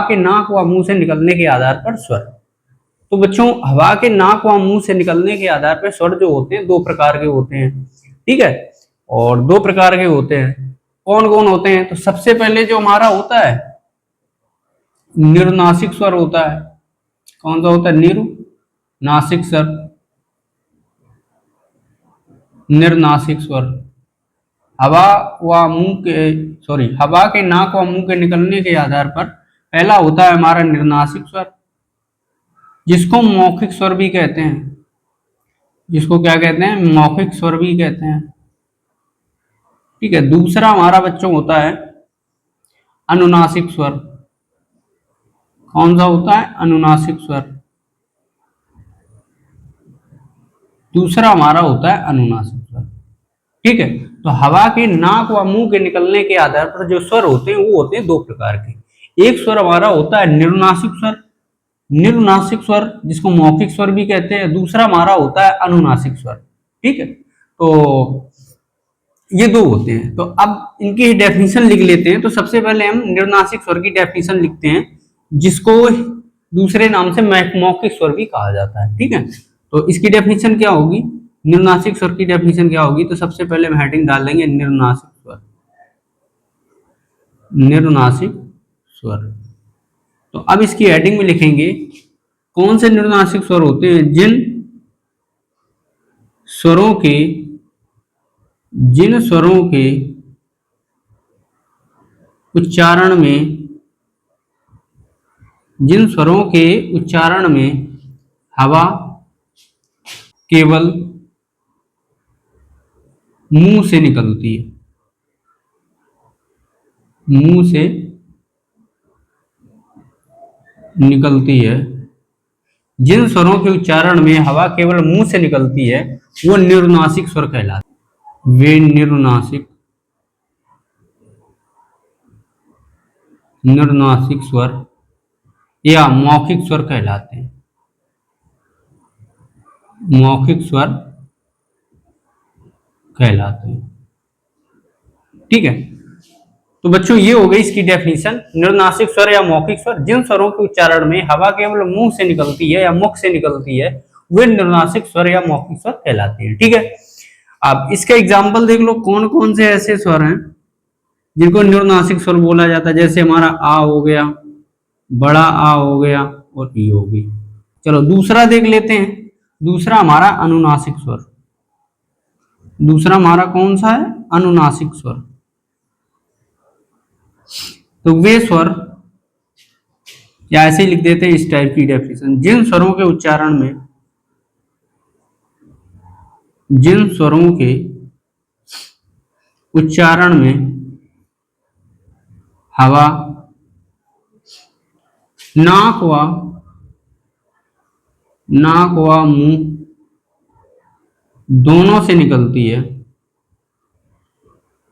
के नाक व मुंह से निकलने के आधार पर स्वर। तो बच्चों हवा के नाक व मुंह से निकलने के आधार पर स्वर जो होते हैं दो प्रकार के होते हैं, ठीक है। और दो प्रकार के होते हैं, कौन कौन होते हैं? तो सबसे पहले जो हमारा होता है निरुनासिक स्वर होता है। कौन सा होता है? निरुनासिक स्वर, निरुनासिक स्वर। हवा के नाक व मुंह के निकलने के आधार पर पहला होता है हमारा निरुनासिक स्वर, जिसको मौखिक स्वर भी कहते हैं। जिसको क्या कहते हैं? मौखिक स्वर भी कहते हैं, ठीक है। दूसरा हमारा बच्चों होता है अनुनासिक स्वर। कौन सा होता है? अनुनासिक स्वर। दूसरा हमारा होता है अनुनासिक स्वर, ठीक है। तो हवा के नाक व मुंह के निकलने के आधार पर जो स्वर होते हैं वो होते हैं दो प्रकार के। एक स्वर हमारा होता है निरुनासिक स्वर, निरुनासिक स्वर जिसको मौखिक स्वर भी कहते हैं। दूसरा हमारा होता है अनुनासिक स्वर, ठीक है। तो ये दो होते हैं। तो अब इनकी डेफिनेशन लिख लेते हैं। तो सबसे पहले हम निरुनासिक स्वर की डेफिनेशन लिखते हैं, जिसको दूसरे नाम से मौखिक स्वर भी कहा जाता है, ठीक है। तो इसकी डेफिनेशन क्या होगी? निरुनासिक स्वर की डेफिनेशन क्या होगी? तो सबसे पहले हम हेडिंग डाल देंगे निरुनासिक स्वर, निरुनासिक स्वर। तो अब इसकी हेडिंग में लिखेंगे कौन से निरुनासिक स्वर होते हैं? जिन स्वरों के उच्चारण में हवा केवल मुंह से निकलती है, मुंह से निकलती है। जिन स्वरों के उच्चारण में हवा केवल मुंह से निकलती है वो निरुनासिक स्वर कहलाते हैं। वे निरुनासिक स्वर या मौखिक स्वर कहलाते हैं, मौखिक स्वर कहलाते हैं, ठीक है। तो बच्चों ये हो गई इसकी डेफिनेशन, निरुनासिक स्वर या मौखिक स्वर जिन स्वरों के उच्चारण में हवा केवल मुंह से निकलती है या मुख से निकलती है वे निरुनासिक स्वर या मौखिक स्वर कहलाते हैं, ठीक है। अब इसका एग्जाम्पल देख लो, कौन कौन से ऐसे स्वर हैं जिनको निरुनासिक स्वर बोला जाता है। जैसे हमारा आ हो गया, बड़ा आ हो गया और ई हो गई। चलो दूसरा देख लेते हैं। दूसरा हमारा अनुनासिक स्वर। दूसरा हमारा कौन सा है? अनुनासिक स्वर। तो वे स्वर, या ऐसे ही लिख देते हैं इस टाइप की डेफिनेशन, जिन स्वरों के उच्चारण में हवा नाक व मुंह दोनों से निकलती है,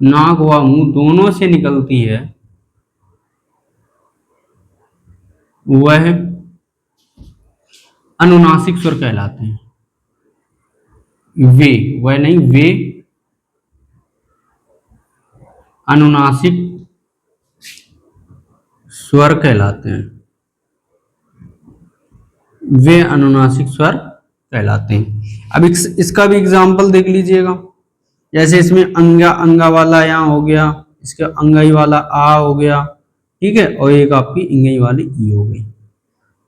नाक व मुंह दोनों से निकलती है, वह अनुनासिक स्वर कहलाते हैं। वे अनुनासिक स्वर कहलाते हैं, वे अनुनासिक स्वर कहलाते हैं। अब इसका भी एग्जाम्पल देख लीजिएगा। जैसे इसमें अंगा वाला यहाँ हो गया, इसका अंगाई वाला आ हो गया, ठीक है, और एक आपकी इंगाई वाली ई हो गई।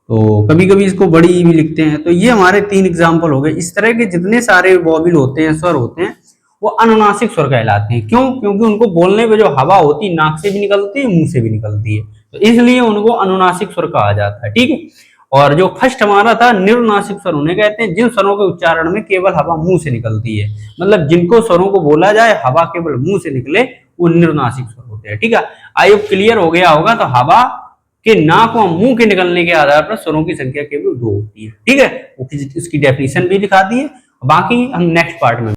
तो कभी कभी इसको बड़ी ई भी लिखते हैं। तो ये हमारे 3 एग्जाम्पल हो गए। इस तरह के जितने सारे वॉवल होते हैं, स्वर होते हैं, वो अनुनासिक स्वर कहलाते हैं। क्यों? क्योंकि उनको बोलने में जो हवा होती है नाक से भी निकलती है, मुंह से भी निकलती है, तो इसलिए उनको अनुनासिक स्वर कहा जाता है, ठीक है। और जो फर्स्ट हमारा था निरुनासिक स्वर उन्हें कहते हैं जिन स्वरों के उच्चारण में केवल हवा मुंह से निकलती है, मतलब जिनको स्वरों को बोला जाए हवा केवल मुंह से निकले, वो निरुनासिक स्वर होते हैं, ठीक है। आई होप क्लियर हो गया होगा। तो हवा के नाक व मुंह के निकलने के आधार पर स्वरों की संख्या केवल 2 होती है, ठीक है। इसकी डेफिनेशन भी दिखा दी है, बाकी हम नेक्स्ट पार्ट में